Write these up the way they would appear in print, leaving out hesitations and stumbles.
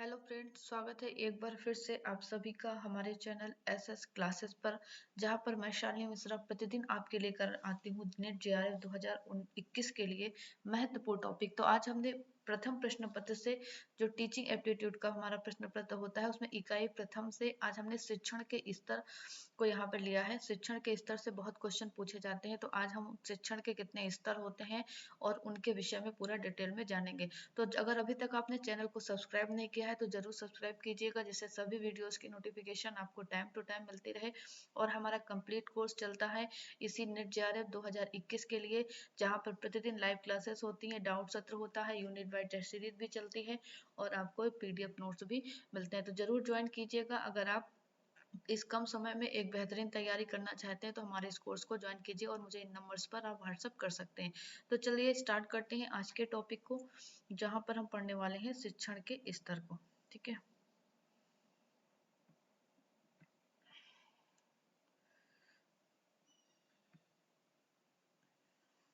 Hello friends, स्वागत है एक बार फिर से आप सभी का हमारे चैनल एसएस क्लासेस पर, जहां पर मैं शालिनी मिश्रा प्रतिदिन आपके लेकर आती हूँ नेट जेआरएफ 2021 के लिए महत्वपूर्ण टॉपिक। तो आज हमने प्रथम प्रश्न पत्र से जो टीचिंग एप्टीट्यूड का हमारा प्रश्न पत्र होता है उसमें इकाई प्रथम से आज हमने शिक्षण के स्तर को यहाँ पर लिया है। शिक्षण के स्तर से बहुत क्वेश्चन पूछे जाते हैं, तो आज हम शिक्षण के कितने स्तर होते हैं और उनके विषय में पूरा डिटेल में जानेंगे। तो अगर अभी तक आपने चैनल को सब्सक्राइब नहीं किया है तो जरूर सब्सक्राइब कीजिएगा, जिससे सभी वीडियोस की नोटिफिकेशन आपको टाइम टू टाइम मिलती रहे। और हमारा कंप्लीट कोर्स चलता है इसी नेट जेआरएफ 2021 के लिए, जहाँ पर प्रतिदिन लाइव क्लासेस होती हैं, डाउट सत्र होता है, यूनिट वाइज टेस्ट सीरीज भी चलती है और आपको पीडीएफ नोट्स भी मिलते हैं। तो जरूर ज्वाइन कीजिएगा। अगर आप इस कम समय में एक बेहतरीन तैयारी करना चाहते हैं तो हमारे इस कोर्स को ज्वाइन कीजिए और मुझे इन नंबर्स पर आप व्हाट्सअप कर सकते हैं। तो चलिए स्टार्ट करते हैं आज के टॉपिक को, जहां पर हम पढ़ने वाले हैं शिक्षण के स्तर को। ठीक है,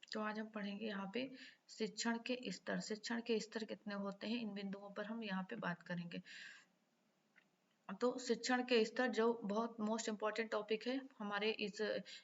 तो आज हम पढ़ेंगे यहाँ पे शिक्षण के स्तर। शिक्षण के स्तर कितने होते हैं, इन बिंदुओं पर हम यहाँ पे बात करेंगे। तो शिक्षण के स्तर जो बहुत मोस्ट इम्पॉर्टेंट टॉपिक है हमारे इस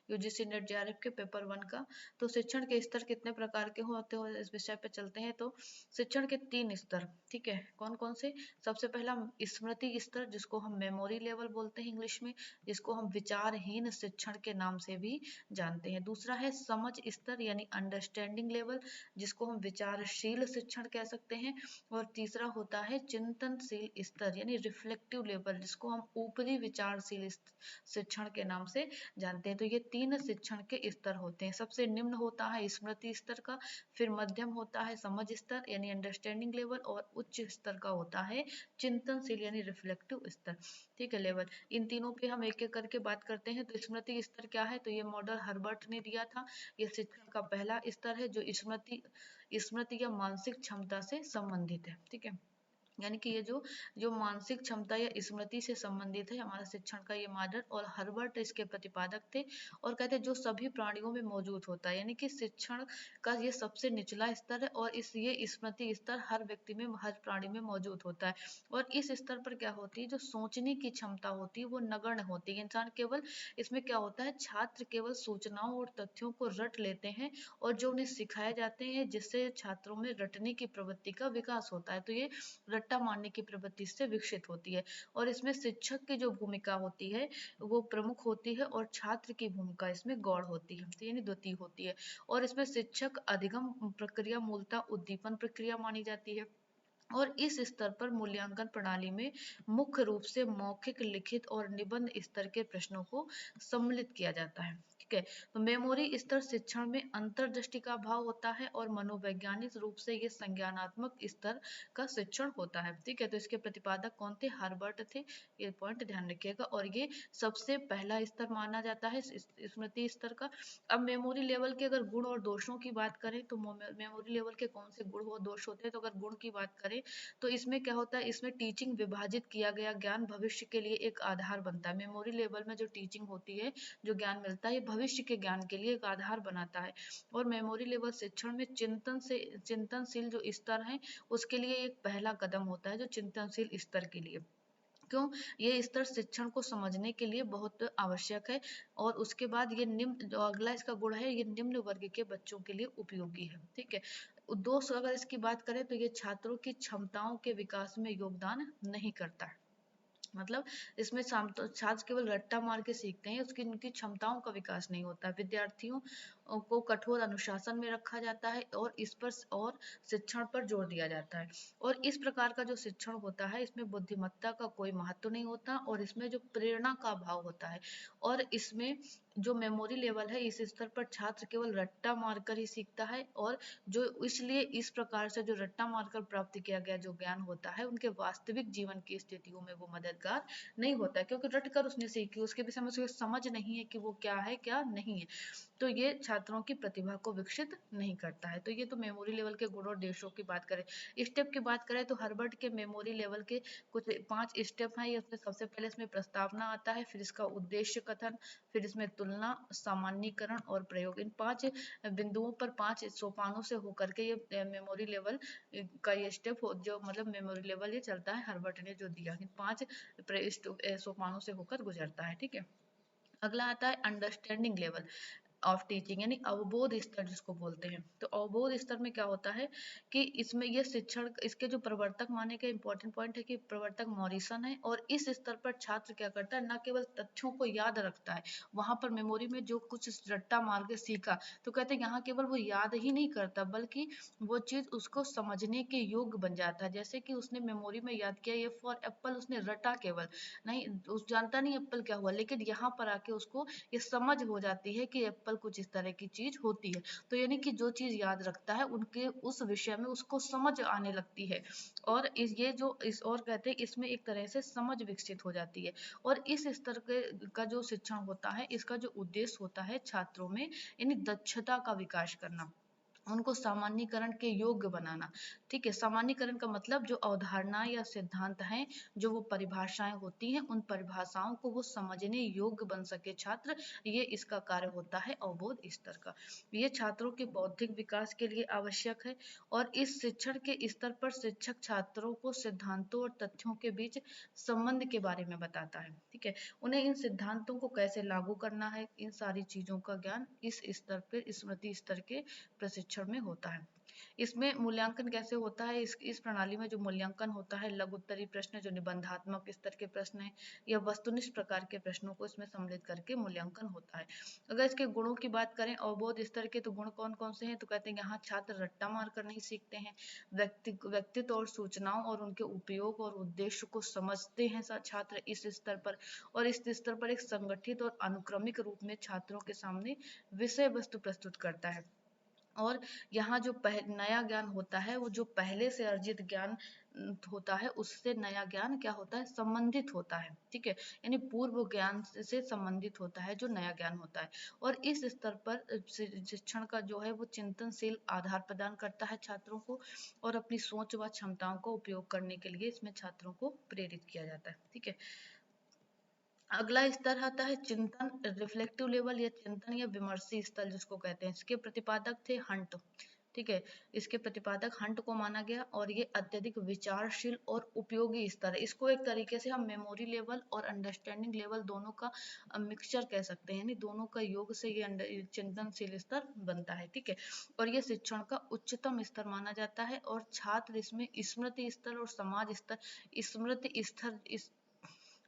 यूजीसी नेट जेआरएफ के पेपर 1 का। तो शिक्षण के स्तर कितने प्रकार के होते हैं इस विषय पे चलते हैं। तो शिक्षण के 3 स्तर, ठीक है, कौन कौन से। सबसे पहला स्मृति स्तर, जिसको हम मेमोरी लेवल बोलते हैं इंग्लिश में, जिसको हम विचारहीन शिक्षण के नाम से भी जानते हैं। दूसरा है समझ स्तर यानी अंडरस्टैंडिंग लेवल, जिसको हम विचारशील शिक्षण कह सकते हैं। और तीसरा होता है चिंतनशील स्तर यानी रिफ्लेक्टिव लेवल, जिसको हम ऊपरी विचारशील शिक्षण के नाम से जानते हैं। तो ये 3 शिक्षण के स्तर होते हैं। सबसे निम्न होता है स्मृति स्तर का, फिर मध्यम होता है समझ स्तर यानी अंडरस्टैंडिंग लेवल, और उच्च स्तर का होता है चिंतनशील यानी रिफ्लेक्टिव स्तर। ठीक है, लेवल। इन तीनों पे हम एक एक करके बात करते हैं। तो स्मृति स्तर क्या है, तो ये मॉडल हर्बर्ट ने दिया था। ये शिक्षण का पहला स्तर है जो स्मृति स्मृति या मानसिक क्षमता से संबंधित है। ठीक है, यानी कि ये जो जो मानसिक क्षमता या स्मृति से संबंधित है हमारा शिक्षण का ये मॉडल, और हर्बर्ट इसके प्रतिपादक थे। और कहते हैं जो सभी प्राणियों में मौजूद होता है, यानी कि शिक्षण का ये सबसे निचला स्तर है और इस ये स्मृति स्तर हर व्यक्ति में, हर प्राणी में मौजूद होता है। और इस स्तर पर क्या होती है, जो सोचने की क्षमता होती है वो नगण्य होती है। इंसान केवल इसमें क्या होता है, छात्र केवल सूचनाओं और तथ्यों को रट लेते हैं और जो उन्हें सिखाए जाते हैं, जिससे छात्रों में रटने की प्रवृत्ति का विकास होता है। तो ये रट्टा मारने की प्रवृत्ति से विकसित होती है। और इसमें शिक्षक की जो भूमिका होती है वो प्रमुख होती है और छात्र की भूमिका इसमें गौण होती है, तो यानी द्वितीय होती है। और इसमें शिक्षक अधिगम प्रक्रिया मूलतः उद्दीपन प्रक्रिया मानी जाती है। और इस स्तर पर मूल्यांकन प्रणाली में मुख्य रूप से मौखिक, लिखित और निबंध स्तर के प्रश्नों को सम्मिलित किया जाता है। ठीक है, तो मेमोरी स्तर शिक्षण में अंतर्दृष्टि का अभाव होता है और मनोवैज्ञानिक रूप से ये संज्ञानात्मक स्तर का शिक्षण होता है। ठीक है, तो इसके प्रतिपादक कौन थे, हर्बर्ट थे, ये पॉइंट ध्यान रखिएगा। और ये सबसे पहला स्तर माना जाता है स्मृति स्तर का। अब मेमोरी लेवल के अगर गुण और दोषों की बात करें तो मेमोरी लेवल के कौन से गुण और दोष होते हैं, तो अगर गुण की बात करें तो इसमें क्या होता है, इसमें टीचिंग विभाजित किया गया ज्ञान भविष्य के लिए एक आधार बनता है। मेमोरी लेवल में जो टीचिंग होती है, जो ज्ञान मिलता है, ये भविष्य के ज्ञान के लिए एक आधार बनाता है। और मेमोरी लेवल शिक्षण में चिंतनशील जो स्तर है उसके लिए एक पहला कदम होता है, जो चिंतनशील स्तर के लिए। क्यों, ये स्तर शिक्षण को समझने के लिए बहुत आवश्यक है। और उसके बाद ये निम्न, जो अगला इसका गुण है, ये निम्न वर्ग के बच्चों के लिए उपयोगी है। ठीक है, दोस्त अगर इसकी बात करें तो ये छात्रों की क्षमताओं के विकास में योगदान नहीं करता है। मतलब इसमें छात्र केवल रट्टा मार के सीखते हैं, उसकी उनकी क्षमताओं का विकास नहीं होता। विद्यार्थियों को कठोर अनुशासन में रखा जाता है और इस पर और शिक्षण पर जोर दिया जाता है। और इस प्रकार का जो शिक्षण होता है इसमें बुद्धिमत्ता का कोई महत्व नहीं होता और इसमें जो प्रेरणा का अभाव होता है। और इसमें जो मेमोरी लेवल है इस स्तर पर छात्र केवल रट्टा मारकर ही सीखता है, और जो इसलिए इस प्रकार से जो रट्टा मारकर प्राप्त किया गया जो ज्ञान होता है उनके वास्तविक जीवन की स्थितियों में वो मददगार नहीं होता है, क्योंकि रट कर उसने सीखी, उसके विषय में उसे समझ नहीं है कि वो क्या है क्या नहीं है। तो ये छात्रों की प्रतिभा को विकसित नहीं करता है। तो ये तो मेमोरी लेवल के गुण और दोषों की बात करें। स्टेप की बात करें तो हर्बर्ट के मेमोरी लेवल के कुछ 5 स्टेप हैं। ये उसमें सबसे पहले इसमें प्रस्तावना आता है, फिर इसका उद्देश्य कथन, फिर इसमें तुलना, सामान्यीकरण और प्रयोग। इन 5 बिंदुओं पर 5 सोपानों से होकर के ये मेमोरी लेवल का ये स्टेप जो मतलब मेमोरी लेवल ये चलता है, हर्बर्ट ने जो दिया इन 5 सोपानों से होकर गुजरता है। ठीक है, अगला आता है अंडरस्टैंडिंग लेवल ऑफ टीचिंग, यानी अवबोध स्तर जिसको बोलते हैं। तो अवबोध स्तर में क्या होता है कि इसमें ये शिक्षण, इसके जो प्रवर्तक माने के इंपॉर्टेंट पॉइंट है कि प्रवर्तक मॉरिसन है, और इस स्तर पर छात्र क्या करता है, न केवल तथ्यों को याद रखता है, वहां पर मेमोरी में जो कुछ रट्टा मार के सीखा, तो कहते हैं यहाँ केवल वो याद ही नहीं करता बल्कि वो चीज उसको समझने के योग्य बन जाता है। जैसे कि उसने मेमोरी में याद किया ये फॉर एप्पल, उसने रटा केवल, नहीं उस जानता नहीं एप्पल क्या हुआ, लेकिन यहाँ पर आके उसको ये समझ हो जाती है कि एप्पल कुछ इस तरह की चीज होती है। तो यानी कि जो चीज याद रखता है उनके उस विषय में उसको समझ आने लगती है, और ये जो इस और कहते हैं इसमें एक तरह से समझ विकसित हो जाती है। और इस स्तर के का जो शिक्षण होता है, इसका जो उद्देश्य होता है छात्रों में यानी दक्षता का विकास करना, उनको सामान्यीकरण के योग्य बनाना। ठीक है, सामान्यीकरण का मतलब जो अवधारणा या सिद्धांत हैं, जो वो परिभाषाएं होती हैं, उन परिभाषाओं को वो समझने योग्य बन सके छात्र, ये इसका कार्य होता है अवबोध स्तर का। ये छात्रों के बौद्धिक विकास के लिए आवश्यक है, और इस शिक्षण के स्तर पर शिक्षक छात्रों को सिद्धांतों और तथ्यों के बीच संबंध के बारे में बताता है। ठीक है, उन्हें इन सिद्धांतों को कैसे लागू करना है, इन सारी चीजों का ज्ञान इस स्तर पर, स्मृति स्तर के प्रशिक्षण में होता है। इसमें मूल्यांकन कैसे होता है, इस प्रणाली में जो मूल्यांकन होता है, लघु उत्तरीय प्रश्न जो निबंधात्मक स्तर के प्रश्न है, या वस्तुनिष्ठ प्रकार के प्रश्नों को इसमें सम्मिलित करके मूल्यांकन होता है। अगर इसके गुणों की बात करें अवबोध स्तर के, तो गुण कौन कौन से हैं, तो कहते हैं यहाँ छात्र रट्टा मार कर नहीं सीखते हैं, व्यक्तित्व और सूचनाओं और उनके उपयोग और उद्देश्य को समझते हैं छात्र इस स्तर पर, और इस स्तर पर एक संगठित और अनुक्रमिक रूप में छात्रों के सामने विषय वस्तु प्रस्तुत करता है। और यहाँ जो नया ज्ञान होता है, वो जो पहले से अर्जित ज्ञान होता है, उससे नया ज्ञान क्या होता है, संबंधित होता है। ठीक है, यानी पूर्व ज्ञान से संबंधित होता है जो नया ज्ञान होता है। और इस स्तर पर शिक्षण का जो है वो चिंतनशील आधार प्रदान करता है छात्रों को, और अपनी सोच व क्षमताओं का उपयोग करने के लिए इसमें छात्रों को प्रेरित किया जाता है। ठीक है, अगला स्तर आता है चिंतन रिफ्लेक्टिव लेवल, या चिंतन या विमर्शी स्तर जिसको कहते हैं। इसके प्रतिपादक थे हंट। ठीक है, इसके प्रतिपादक हंट को माना गया, और ये अत्यधिक विचारशील और उपयोगी स्तर है। इसको एक तरीके से हम मेमोरी लेवल और अंडरस्टैंडिंग लेवल दोनों का मिक्सचर कह सकते हैं, यानी दोनों का योग से ये चिंतनशील स्तर बनता है। ठीक है, और ये शिक्षण का उच्चतम स्तर माना जाता है, और छात्र इसमें स्मृति स्तर और समाज स्तर, स्मृति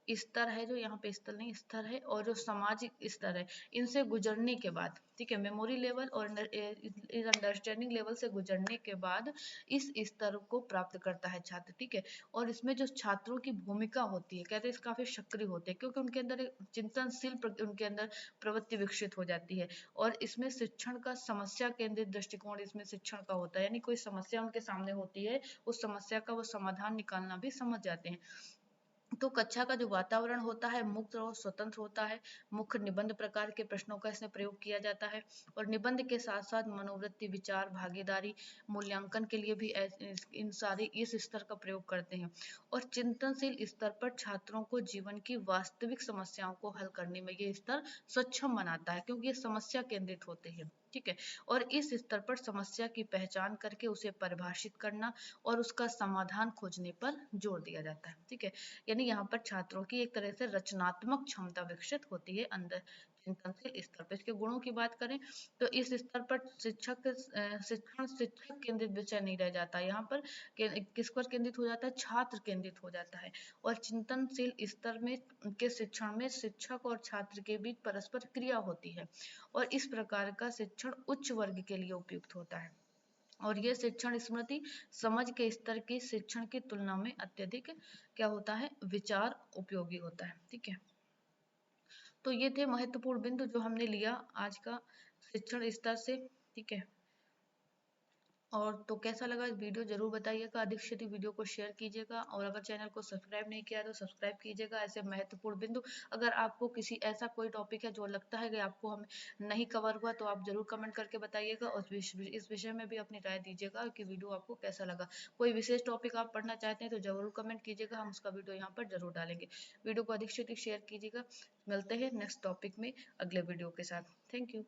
स्तर है जो यहाँ पे स्तर नहीं स्तर है, और जो सामाजिक स्तर है, इनसे गुजरने के बाद, ठीक है, मेमोरी लेवल और अंडरस्टैंडिंग लेवल से गुजरने के बाद इस स्तर को प्राप्त करता है छात्र। ठीक है, और इसमें जो छात्रों की भूमिका होती है, कहते हैं काफी सक्रिय होते हैं, क्योंकि उनके अंदर एक चिंतनशील उनके अंदर प्रवृत्ति विकसित हो जाती है। और इसमें शिक्षण का समस्या केंद्रित दृष्टिकोण इसमें शिक्षण का होता है, यानी कोई समस्या उनके सामने होती है, उस समस्या का वो समाधान निकालना भी समझ जाते हैं। तो कक्षा का जो वातावरण होता है मुक्त और स्वतंत्र होता है। मुख्य निबंध प्रकार के प्रश्नों का इसमें प्रयोग किया जाता है, और निबंध के साथ साथ मनोवृत्ति, विचार, भागीदारी, मूल्यांकन के लिए भी इन सारे इस स्तर का प्रयोग करते हैं। और चिंतनशील स्तर पर छात्रों को जीवन की वास्तविक समस्याओं को हल करने में ये स्तर सक्षम बनाता है, क्योंकि ये समस्या केंद्रित होते हैं। ठीक है, और इस स्तर पर समस्या की पहचान करके उसे परिभाषित करना और उसका समाधान खोजने पर जोर दिया जाता है। ठीक है, यानी यहाँ पर छात्रों की एक तरह से रचनात्मक क्षमता विकसित होती है अंदर चिंतनशील स्तर पर। इसके गुणों की बात करें तो इस स्तर पर शिक्षक केंद्रित विषय नहीं रह जाता, यहाँ पर किस पर केंद्रित हो जाता है, छात्र केंद्रित हो जाता है। और चिंतनशील स्तर में के शिक्षण में शिक्षक और छात्र के बीच परस्पर क्रिया होती है, और इस प्रकार का शिक्षण उच्च वर्ग के लिए उपयुक्त होता है। और यह शिक्षण स्मृति समझ के स्तर की शिक्षण की तुलना में अत्यधिक क्या होता है, विचार उपयोगी होता है। ठीक है, तो ये थे महत्वपूर्ण बिंदु जो हमने लिया आज का शिक्षण स्तर से। ठीक है, और तो कैसा लगा इस वीडियो जरूर बताइएगा, अधिक से अधिक वीडियो को शेयर कीजिएगा, और अगर चैनल को सब्सक्राइब नहीं किया तो सब्सक्राइब कीजिएगा। ऐसे महत्वपूर्ण बिंदु, अगर आपको किसी ऐसा कोई टॉपिक है जो लगता है कि आपको हम नहीं कवर हुआ, तो आप जरूर कमेंट करके बताइएगा, और इस विषय में भी अपनी राय दीजिएगा कि वीडियो आपको कैसा लगा। कोई विशेष टॉपिक आप पढ़ना चाहते हैं तो जरूर कमेंट कीजिएगा, हम उसका वीडियो यहाँ पर जरूर डालेंगे। वीडियो को अधिक से अधिक शेयर कीजिएगा। मिलते हैं नेक्स्ट टॉपिक में अगले वीडियो के साथ। Thank you.